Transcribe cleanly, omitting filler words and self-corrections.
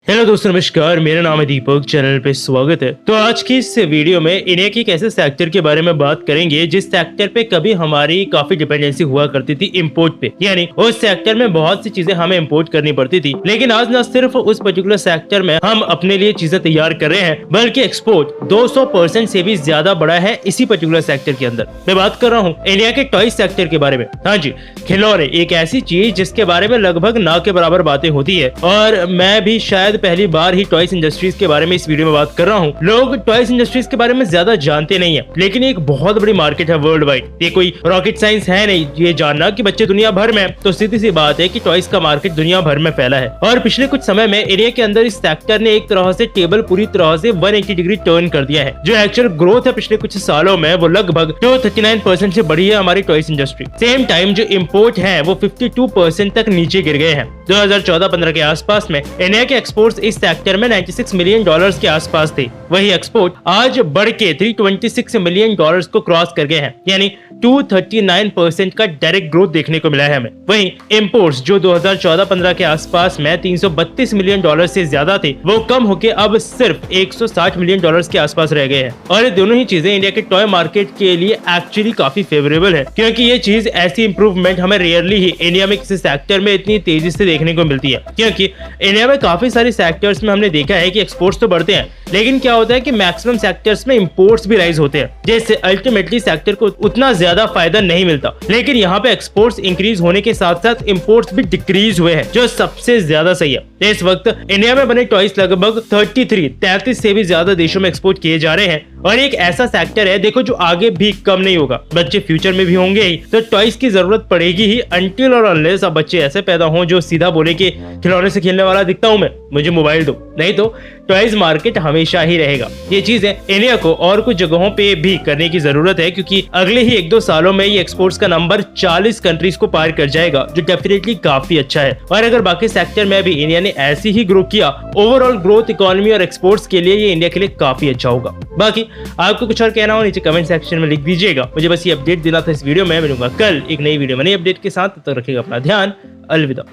Hello दोस्तों, नमस्कार। मेरा नाम है दीपक, चैनल पे स्वागत है। तो आज की इस वीडियो में इंडिया के एक ऐसे सेक्टर के बारे में बात करेंगे जिस सेक्टर पे कभी हमारी काफी डिपेंडेंसी हुआ करती थी इंपोर्ट पे, यानी उस सेक्टर में बहुत सी चीजें हमें इंपोर्ट करनी पड़ती थी। लेकिन आज न सिर्फ उस पर्टिकुलर सेक्टर में हम अपने लिए चीजें तैयार कर रहे हैं, बल्कि एक्सपोर्ट 200% से भी ज्यादा बढ़ा है इसी पर्टिकुलर सेक्टर के अंदर। मैं बात कर रहा हूँ इंडिया के टॉय सेक्टर के बारे में। हाँ जी, खिलौने एक ऐसी चीज जिसके बारे में लगभग ना के बराबर बातें होती है, और मैं भी शायद पहली बार ही टॉयज इंडस्ट्रीज के बारे में इस वीडियो में बात कर रहा हूँ। लोग टॉयज इंडस्ट्रीज के बारे में ज्यादा जानते नहीं है, लेकिन एक बहुत बड़ी मार्केट है वर्ल्ड वाइड। ये कोई रॉकेट साइंस है नहीं ये जानना कि बच्चे दुनिया भर में, तो सीधी सी बात है कि टॉयज का मार्केट दुनिया भर में फैला है। और पिछले कुछ समय में इंडिया के अंदर इस सेक्टर ने एक तरह से टेबल पूरी तरह से 180 डिग्री टर्न कर दिया है। जो एक्चुअल ग्रोथ है पिछले कुछ सालों में वो लगभग 39% से बढ़ी है हमारी टॉयज इंडस्ट्री। सेम टाइम जो इम्पोर्ट है वो 52% तक नीचे गिर गए हैं। 2014-15 के आसपास में इंडिया के एक्सपोर्ट्स इस सेक्टर में $96 मिलियन के आसपास थे। वही एक्सपोर्ट आज बढ़ के $326 मिलियन को क्रॉस कर गए हैं, यानी 239% का डायरेक्ट ग्रोथ देखने को मिला है हमें। वहीं इंपोर्ट्स जो 2014-15 के आसपास में $332 मिलियन से ज्यादा थे, वो कम होके अब सिर्फ $160 मिलियन के आसपास रह गए हैं। और ये दोनों ही चीजें इंडिया के टॉय मार्केट के लिए एक्चुअली काफी फेवरेबल है, क्योंकि ये चीज ऐसी इंप्रूवमेंट हमें रेयरली ही इंडिया में किसी सेक्टर में इतनी तेजी से देखने को मिलती है। क्योंकि इंडिया में काफी सारे सेक्टर्स में हमने देखा है कि एक्सपोर्ट्स तो बढ़ते हैं, लेकिन क्या होता है कि मैक्सिमम सेक्टर्स में इंपोर्ट्स भी राइज होते हैं, जिससे अल्टीमेटली सेक्टर को उतना ज्यादा फायदा नहीं मिलता। लेकिन यहाँ पे एक्सपोर्ट्स इंक्रीज होने के साथ साथ इंपोर्ट्स भी डिक्रीज हुए हैं, जो सबसे ज्यादा सही है। इस वक्त इंडिया में बने टॉयज लगभग 33 से भी ज्यादा देशों में एक्सपोर्ट किए जा रहे हैं, और एक ऐसा सेक्टर है देखो जो आगे भी कम नहीं होगा। बच्चे फ्यूचर में भी होंगे ही, तो टॉयज की जरूरत पड़ेगी ही, अनटिल और अनलेस अब बच्चे ऐसे पैदा हों जो सीधा बोले कि खिलौने से खेलने वाला दिखता हूं मैं, मुझे मोबाइल दो। नहीं तो टॉयज मार्केट हमेशा ही रहेगा। ये चीजें इंडिया को और कुछ जगहों पे भी करने की जरूरत है, क्योंकि अगले ही 1-2 सालों में ये एक्सपोर्ट्स का नंबर 40 कंट्रीज को पार कर जाएगा, जो डेफिनेटली काफी अच्छा है। और अगर बाकी सेक्टर में भी इंडिया ने ऐसी ही ग्रो किया, ओवरऑल ग्रोथ, इकोनॉमी और एक्सपोर्ट्स के लिए ये इंडिया के लिए काफी अच्छा होगा। बाकी आपको कुछ और कहना हो नीचे कमेंट सेक्शन में लिख दीजिएगा। मुझे बस ये अपडेट देना था इस वीडियो में। मिलूंगा कल एक नई वीडियो में नई अपडेट के साथ। तब तक रखिएगा अपना ध्यान। अलविदा।